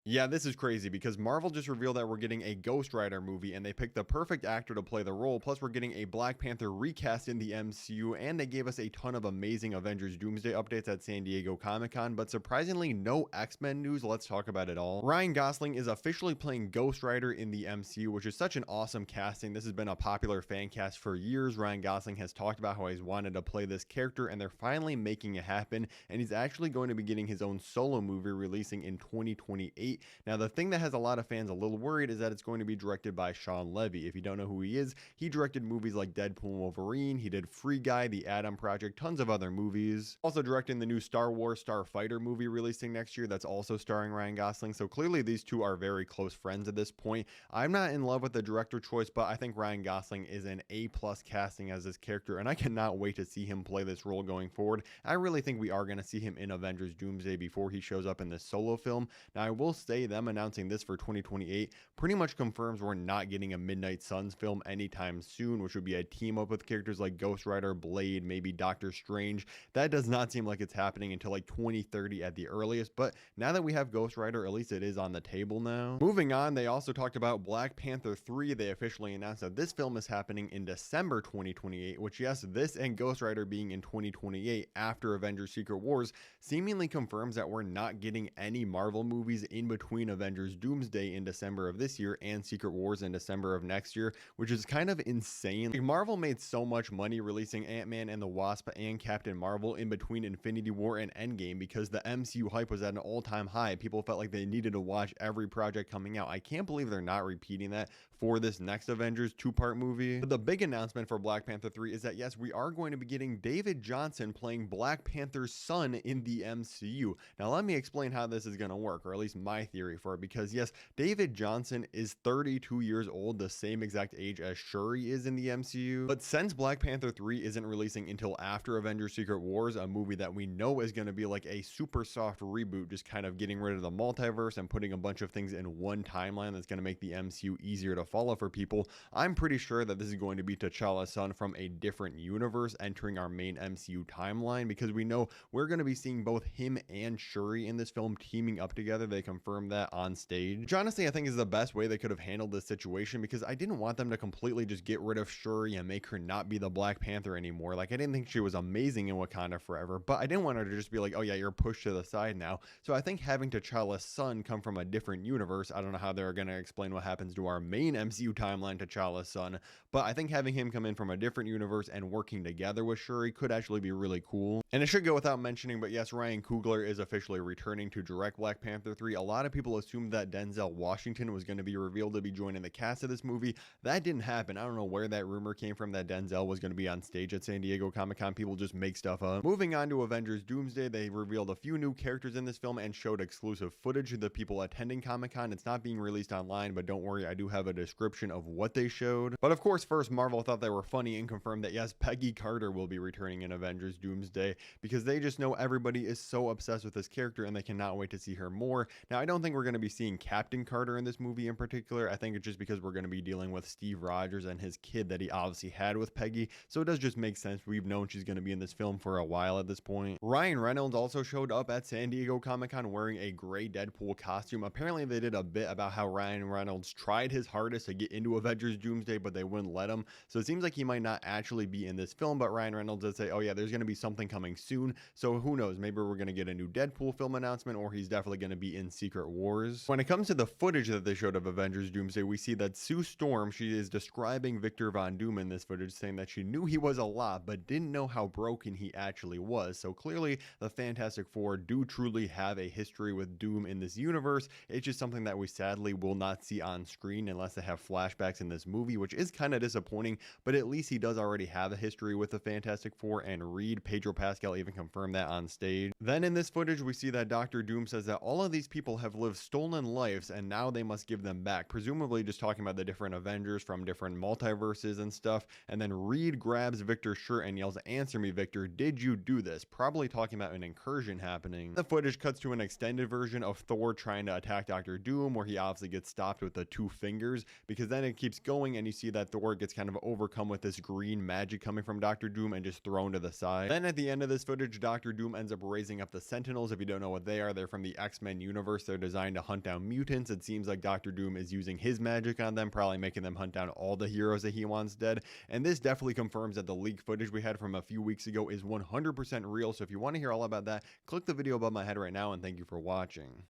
Yeah, this is crazy because Marvel just revealed that we're getting a Ghost Rider movie and they picked the perfect actor to play the role. Plus, we're getting a Black Panther recast in the MCU and they gave us a ton of amazing Avengers Doomsday updates at San Diego Comic-Con, but surprisingly, no X-Men news. Let's talk about it all. Ryan Gosling is officially playing Ghost Rider in the MCU, which is such an awesome casting. This has been a popular fan cast for years. Ryan Gosling has talked about how he's wanted to play this character and they're finally making it happen. And he's actually going to be getting his own solo movie releasing in 2028. Now, the thing that has a lot of fans a little worried is that it's going to be directed by Sean Levy. If you don't know who he is, he directed movies like Deadpool and Wolverine, he did Free Guy, The Atom Project, tons of other movies. Also directing the new Star Wars Starfighter movie releasing next year that's also starring Ryan Gosling. So clearly these two are very close friends at this point. I'm not in love with the director choice, but I think Ryan Gosling is an A+ casting as this character, and I cannot wait to see him play this role going forward. I really think we are going to see him in Avengers Doomsday before he shows up in this solo film. Now, I will say them announcing this for 2028 pretty much confirms we're not getting a Midnight Suns film anytime soon, which would be a team up with characters like Ghost Rider, Blade, maybe Doctor Strange. That does not seem like it's happening until like 2030 at the earliest, but now that we have Ghost Rider, at least it is on the table now. Moving on, they also talked about Black Panther 3. They officially announced that this film is happening in December 2028, which, yes, this and Ghost Rider being in 2028 after Avengers Secret Wars seemingly confirms that we're not getting any Marvel movies in between Avengers Doomsday in December of this year and Secret Wars in December of next year, which is kind of insane. Like, Marvel made so much money releasing Ant-Man and the Wasp and Captain Marvel in between Infinity War and Endgame because the MCU hype was at an all-time high. People felt like they needed to watch every project coming out. I can't believe they're not repeating that for this next Avengers two-part movie. But the big announcement for Black Panther 3 is that, yes, we are going to be getting David Jonsson playing Black Panther's son in the MCU. Now, let me explain how this is going to work, or at least my theory for it, because yes, David Jonsson is 32 years old, the same exact age as Shuri is in the MCU. But since Black Panther 3 isn't releasing until after Avengers Secret Wars, a movie that we know is going to be like a super soft reboot, just kind of getting rid of the multiverse and putting a bunch of things in one timeline that's going to make the MCU easier to follow for people, I'm pretty sure that this is going to be T'Challa's son from a different universe entering our main MCU timeline, because we know we're going to be seeing both him and Shuri in this film teaming up together. They confirmed that on stage, which honestly I think is the best way they could have handled this situation, because I didn't want them to completely just get rid of Shuri and make her not be the Black Panther anymore. Like, I didn't think she was amazing in Wakanda Forever, but I didn't want her to just be like, oh yeah, you're pushed to the side now. So I think having T'Challa's son come from a different universe, I don't know how they're going to explain what happens to our main MCU timeline, T'Challa's son, but I think having him come in from a different universe and working together with Shuri could actually be really cool. And it should go without mentioning, but yes, Ryan Coogler is officially returning to direct Black Panther 3. A lot of people assumed that Denzel Washington was going to be revealed to be joining the cast of this movie. That didn't happen. I don't know where that rumor came from that Denzel was going to be on stage at San Diego Comic-Con. People just make stuff up. Moving on to Avengers Doomsday, they revealed a few new characters in this film and showed exclusive footage of the people attending Comic-Con. It's not being released online, but don't worry, I do have a description of what they showed. But of course, first, Marvel thought they were funny and confirmed that yes, Peggy Carter will be returning in Avengers Doomsday, because they just know everybody is so obsessed with this character and they cannot wait to see her more. Now, I don't think we're going to be seeing Captain Carter in this movie in particular. I think it's just because we're going to be dealing with Steve Rogers and his kid that he obviously had with Peggy, so it does just make sense. We've known she's going to be in this film for a while at this point. Ryan Reynolds also showed up at San Diego Comic-Con wearing a gray Deadpool costume. Apparently they did a bit about how Ryan Reynolds tried his hardest to get into Avengers Doomsday, but they wouldn't let him, so it seems like he might not actually be in this film. But Ryan Reynolds did say, oh yeah, there's going to be something coming soon, so who knows, maybe we're going to get a new Deadpool film announcement, or he's definitely going to be in Secret Wars. When it comes to the footage that they showed of Avengers Doomsday, we see that Sue Storm, she is describing Victor Von Doom in this footage, saying that she knew he was a lot but didn't know how broken he actually was. So clearly the Fantastic Four do truly have a history with Doom in this universe. It's just something that we sadly will not see on screen unless they have flashbacks in this movie, which is kind of disappointing, but at least he does already have a history with the Fantastic Four, and Reed, Pedro Pascal, even confirmed that on stage. Then in this footage we see that Dr. Doom says that all of these people have lived stolen lives and now they must give them back, presumably just talking about the different Avengers from different multiverses and stuff. And then Reed grabs Victor's shirt and yells, "Answer me, Victor, did you do this?" Probably talking about an incursion happening. The footage cuts to an extended version of Thor trying to attack Dr. Doom, where he obviously gets stopped with the two fingers, because then it keeps going and you see that Thor gets kind of overcome with this green magic coming from Dr. Doom and just thrown to the side. Then at the end of this footage, Dr. Doom ends up raising up the Sentinels. If you don't know what they are, they're from the X-Men universe. They're designed to hunt down mutants. It seems like Doctor Doom is using his magic on them, probably making them hunt down all the heroes that he wants dead. And this definitely confirms that the leaked footage we had from a few weeks ago is 100% real. So if you want to hear all about that, click the video above my head right now, and thank you for watching.